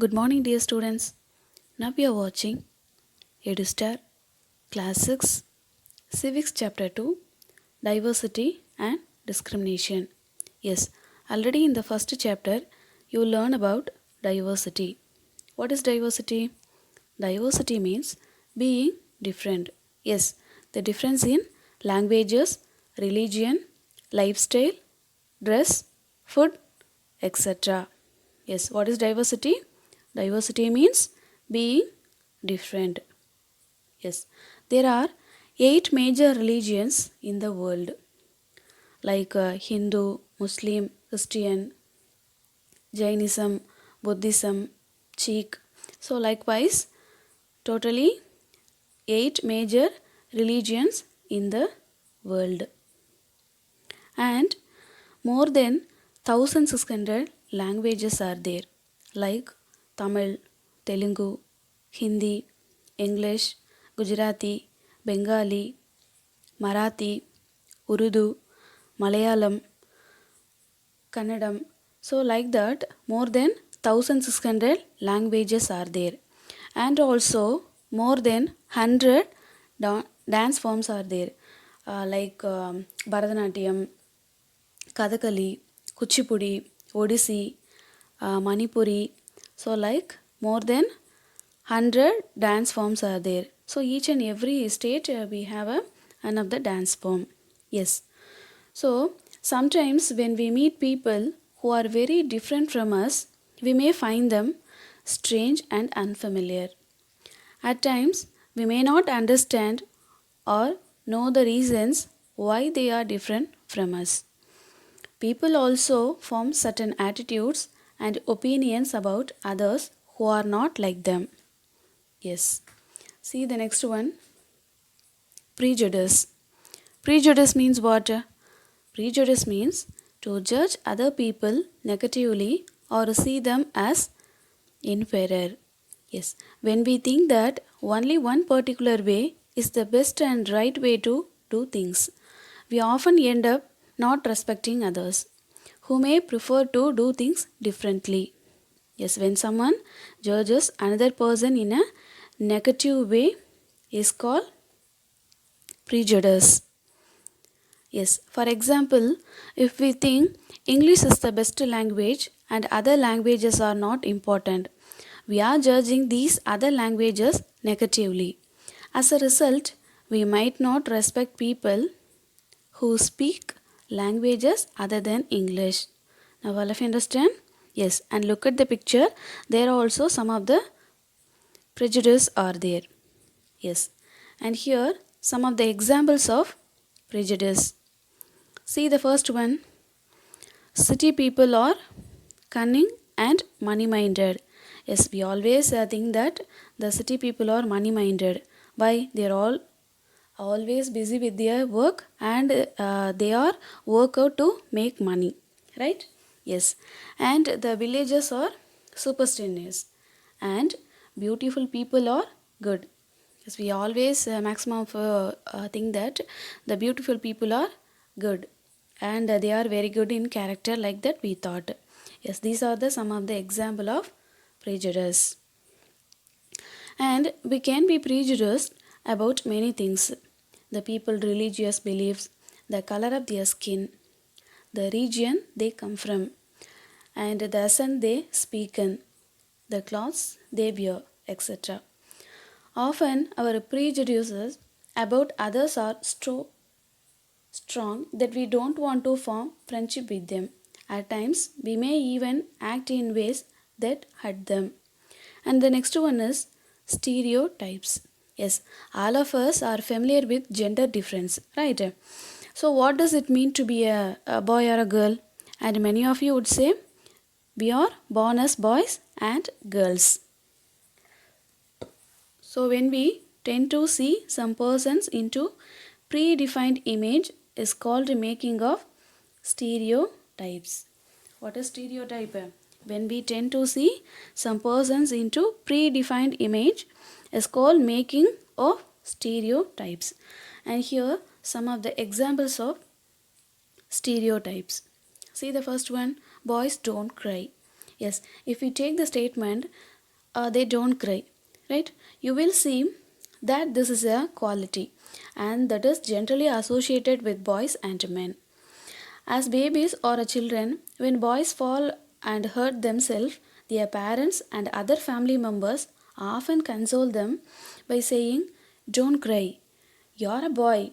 Good morning, dear students. Now we are watching Edustar Class 6 Civics Chapter 2 Diversity and Discrimination. Yes, already in the first chapter you learn about diversity. What is diversity? Diversity means being different. Yes, the difference in languages, religion, lifestyle, dress, food, etc. Yes, what is diversity? Diversity means being different. Yes, there are eight major religions in the world like Hindu, Muslim, Christian, Jainism, Buddhism, Sikh. So, likewise, totally eight major religions in the world and more than 1600 languages are there like Tamil, Telugu, Hindi, English, Gujarati, Bengali, Marathi, Urdu, Malayalam, Kannadam. So like that more than 1600 languages are there and also more than 100 dance forms are there like Bharatanatyam, Kathakali, Kuchipudi, Odissi, Manipuri. So like more than 100 dance forms are there. So each and every state we have another dance form. Yes. So sometimes when we meet people who are very different from us, we may find them strange and unfamiliar. At times we may not understand or know the reasons why they are different from us. People also form certain attitudes and opinions about others who are not like them. Yes. See the next one. Prejudice. Prejudice means what? Prejudice means to judge other people negatively or see them as inferior. Yes. When we think that only one particular way is the best and right way to do things, we often end up not respecting others who may prefer to do things differently. Yes, when someone judges another person in a negative way is called prejudice. Yes, for example, if we think English is the best language and other languages are not important, we are judging these other languages negatively. As a result, we might not respect people who speak languages other than English. Now, all of you understand? Yes, and look at the picture. There are also some of the prejudice are there. Yes, and here some of the examples of prejudice. See the first one. City people are cunning and money minded. Yes, we always think that the city people are money minded. Why? They are all always busy with their work and they are work out to make money, right? Yes, and the villagers are superstitious and beautiful people are good. Yes, we always maximum think that the beautiful people are good and they are very good in character, like that we thought. Yes, these are the some of the example of prejudice. And we can be prejudiced about many things. The people religious beliefs, the color of their skin, the region they come from, and the accent they speak in, the clothes they wear, etc. Often our prejudices about others are strong that we don't want to form friendship with them. At times, we may even act in ways that hurt them. And the next one is stereotypes. Yes, all of us are familiar with gender difference, right? So, what does it mean to be a boy or a girl? And many of you would say, we are born as boys and girls. So, when we tend to see some persons into predefined image is called making of stereotypes. What is stereotype? When we tend to see some persons into predefined image is called making of stereotypes. And here some of the examples of stereotypes. See the first one, boys don't cry. Yes, if we take the statement, they don't cry, right? You will see that this is a quality and that is generally associated with boys and men. As babies or children, when boys fall and hurt themselves, their parents and other family members often console them by saying, "Don't cry, you're a boy.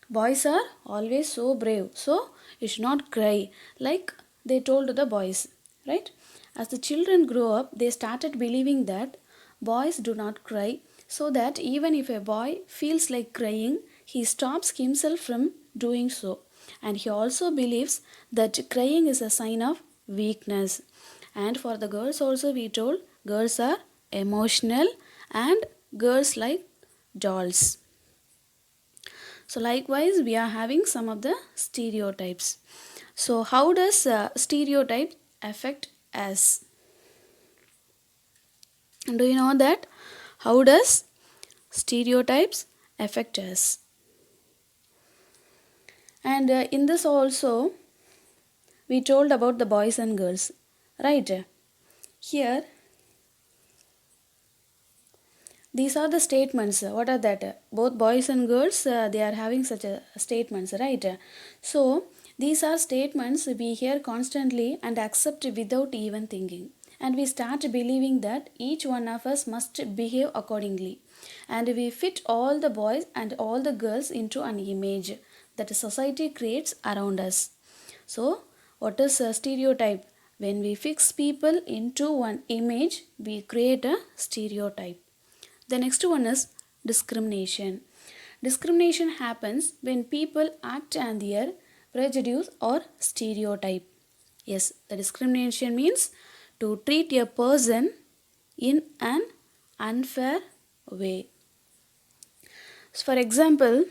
Boys are always so brave, so you should not cry," like they told to the boys, right? As the children grow up, they started believing that boys do not cry, so that even if a boy feels like crying, he stops himself from doing so. And he also believes that crying is a sign of weakness. And for the girls, also, we told girls are emotional and girls like dolls. So likewise, we are having some of the stereotypes. So how does stereotype affect us? Do you know that? How does stereotypes affect us? And in this also, we told about the boys and girls, right? Here, these are the statements. What are that? Both boys and girls, they are having such a statements, right? So these are statements we hear constantly and accept without even thinking. And we start believing that each one of us must behave accordingly. And we fit all the boys and all the girls into an image that society creates around us. So, what is a stereotype? When we fix people into one image, we create a stereotype. The next one is discrimination. Discrimination happens when people act on their prejudice or stereotype. Yes, the discrimination means to treat a person in an unfair way. So for example,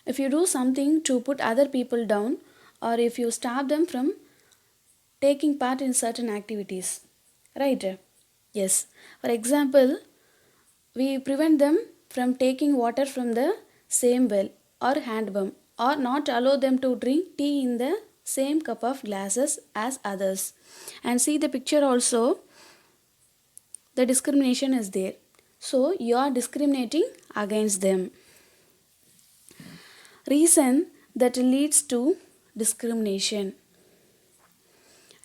if you do something to put other people down, or if you stop them from taking part in certain activities, right? Yes. For example, we prevent them from taking water from the same well or hand pump, or not allow them to drink tea in the same cup of glasses as others. And see the picture also, the discrimination is there. So you are discriminating against them. Reason that leads to discrimination.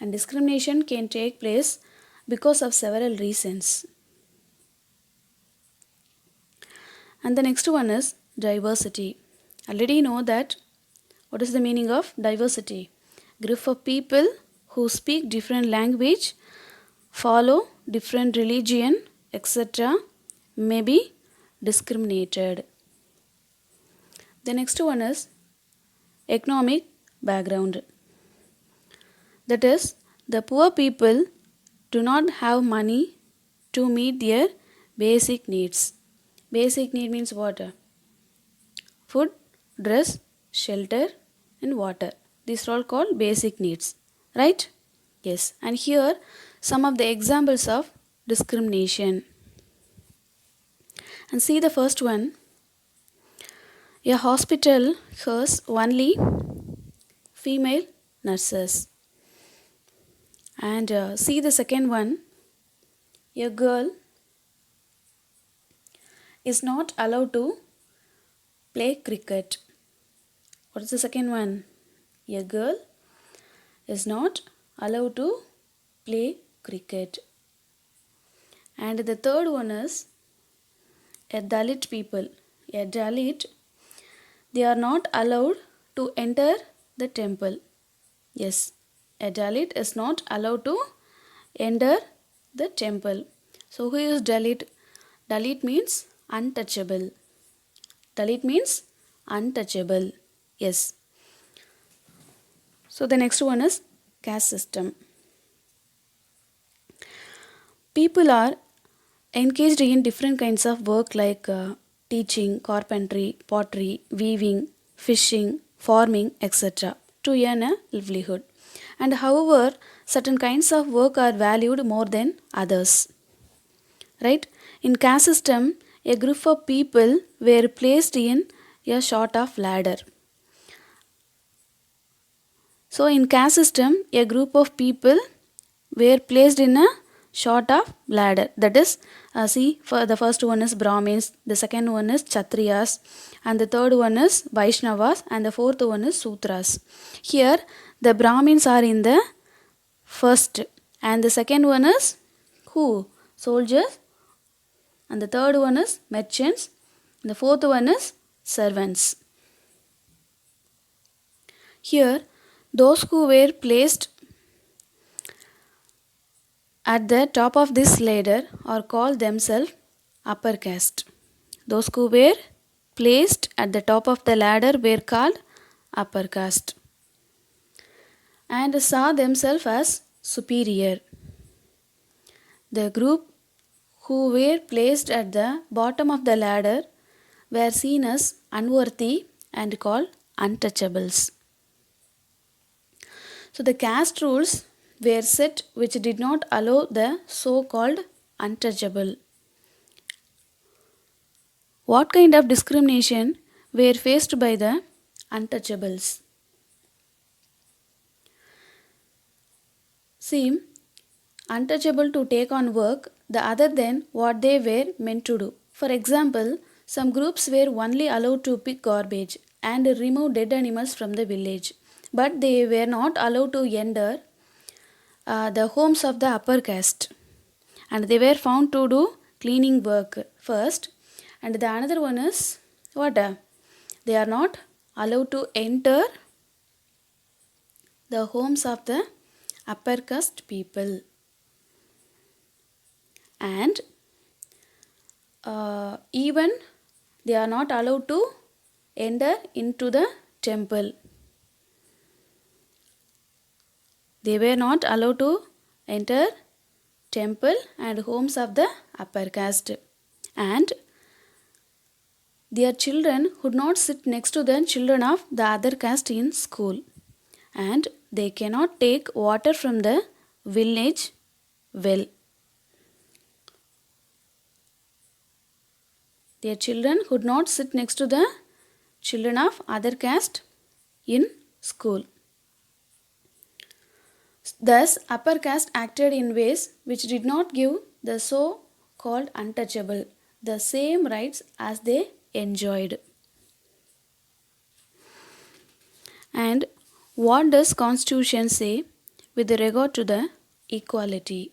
And discrimination can take place because of several reasons. And the next one is diversity. Already know that what is the meaning of diversity? Group of people who speak different language, follow different religion, etc. may be discriminated. The next one is economic background. That is, the poor people do not have money to meet their basic needs. Basic need means what? Food, dress, shelter and water. These are all called basic needs, right? Yes. And here some of the examples of discrimination. And see the first one. A hospital has only female nurses. And see the second one. A girl is not allowed to play cricket. What is the second one? A girl is not allowed to play cricket. And the third one is a Dalit people. A Dalit, they are not allowed to enter the temple. Yes, a Dalit is not allowed to enter the temple. So who is Dalit? Dalit means untouchable. Dalit means untouchable. Yes. So the next one is caste system. People are engaged in different kinds of work like teaching, carpentry, pottery, weaving, fishing, farming, etc. to earn a livelihood. And however, certain kinds of work are valued more than others. Right? In caste system, a group of people were placed in a sort of ladder. So in caste system, a group of people were placed in a short of ladder. That is, see, for the first one is Brahmins, the second one is Kshatriyas, and the third one is Vaishnavas, and the fourth one is Sutras. Here, the Brahmins are in the first, and the second one is who? Soldiers, and the third one is merchants, and the fourth one is servants. Here, those who were placed at the top of this ladder are called themselves upper caste. Those who were placed at the top of the ladder were called upper caste and saw themselves as superior. The group who were placed at the bottom of the ladder were seen as unworthy and called untouchables. So the caste rules were set which did not allow the so-called untouchable. What kind of discrimination were faced by the untouchables? Seem untouchable to take on work the other than what they were meant to do. For example, some groups were only allowed to pick garbage and remove dead animals from the village, but they were not allowed to enter the homes of the upper caste, and they were found to do cleaning work first. And the another one is what? They are not allowed to enter the homes of the upper caste people, and even they are not allowed to enter into the temple. They were not allowed to enter temple and homes of the upper caste, and their children would not sit next to the children of the other caste in school, and they cannot take water from the village well. Their children would not sit next to the children of other caste in school. Thus, upper caste acted in ways which did not give the so-called untouchable the same rights as they enjoyed. And what does Constitution say with regard to the equality?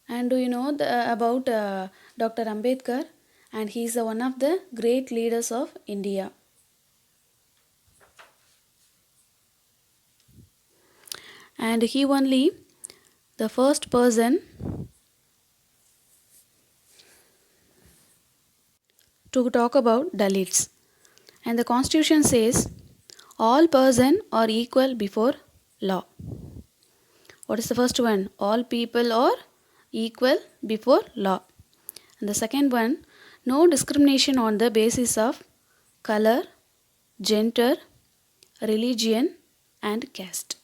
And do you know about Dr. Ambedkar? And he is one of the great leaders of India. And he only the first person to talk about Dalits. And the Constitution says all persons are equal before law. What is the first one? All people are equal before law. And the second one, no discrimination on the basis of color, gender, religion and caste.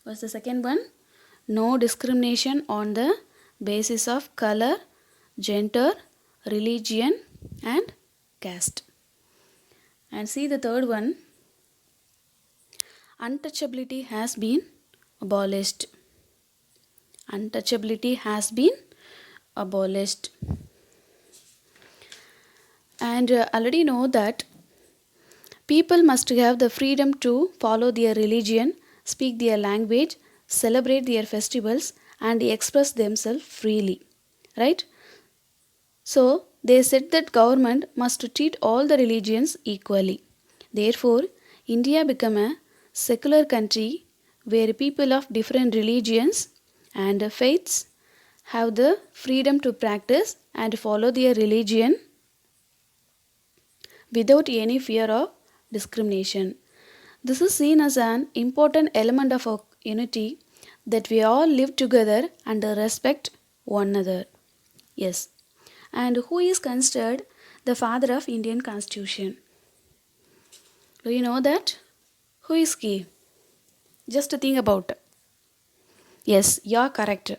What's the second one? No discrimination on the basis of color, gender, religion and caste. And see the third one, untouchability has been abolished. Untouchability has been abolished. And already know that people must have the freedom to follow their religion, speak their language, celebrate their festivals and express themselves freely. Right? So, they said that government must treat all the religions equally. Therefore, India became a secular country where people of different religions and faiths have the freedom to practice and follow their religion without any fear of discrimination. This is seen as an important element of our unity, that we all live together and respect one another. Yes. And who is considered the father of Indian Constitution? Do you know that? Who is he? Just to think about. Yes, you are correct.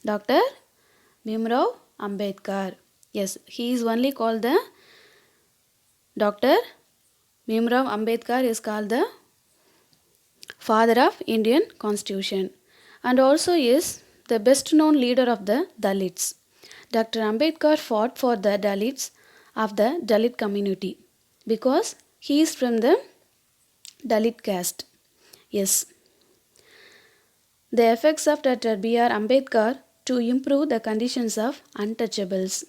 Dr. Bhimrao Ambedkar. Yes, he is only called the Dr. Bhimrao Ambedkar is called the father of Indian Constitution, and also is the best known leader of the Dalits. Dr. Ambedkar fought for the Dalits of the Dalit community because he is from the Dalit caste. Yes, the effects of Dr. B.R. Ambedkar to improve the conditions of untouchables.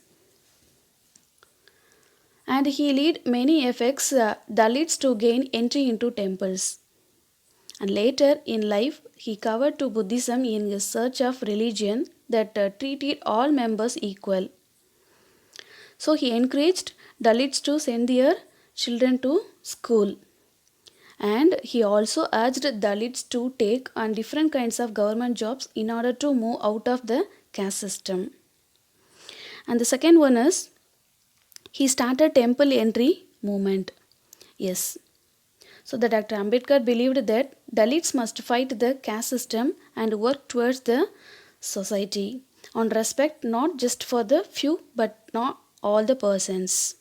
And he led many effects Dalits to gain entry into temples. And later in life, he covered to Buddhism in his search of religion that treated all members equal. So he encouraged Dalits to send their children to school. And he also urged Dalits to take on different kinds of government jobs in order to move out of the caste system. And the second one is he started temple entry movement. Yes. So the Dr. Ambedkar believed that Dalits must fight the caste system and work towards the society on respect not just for the few but not all the persons.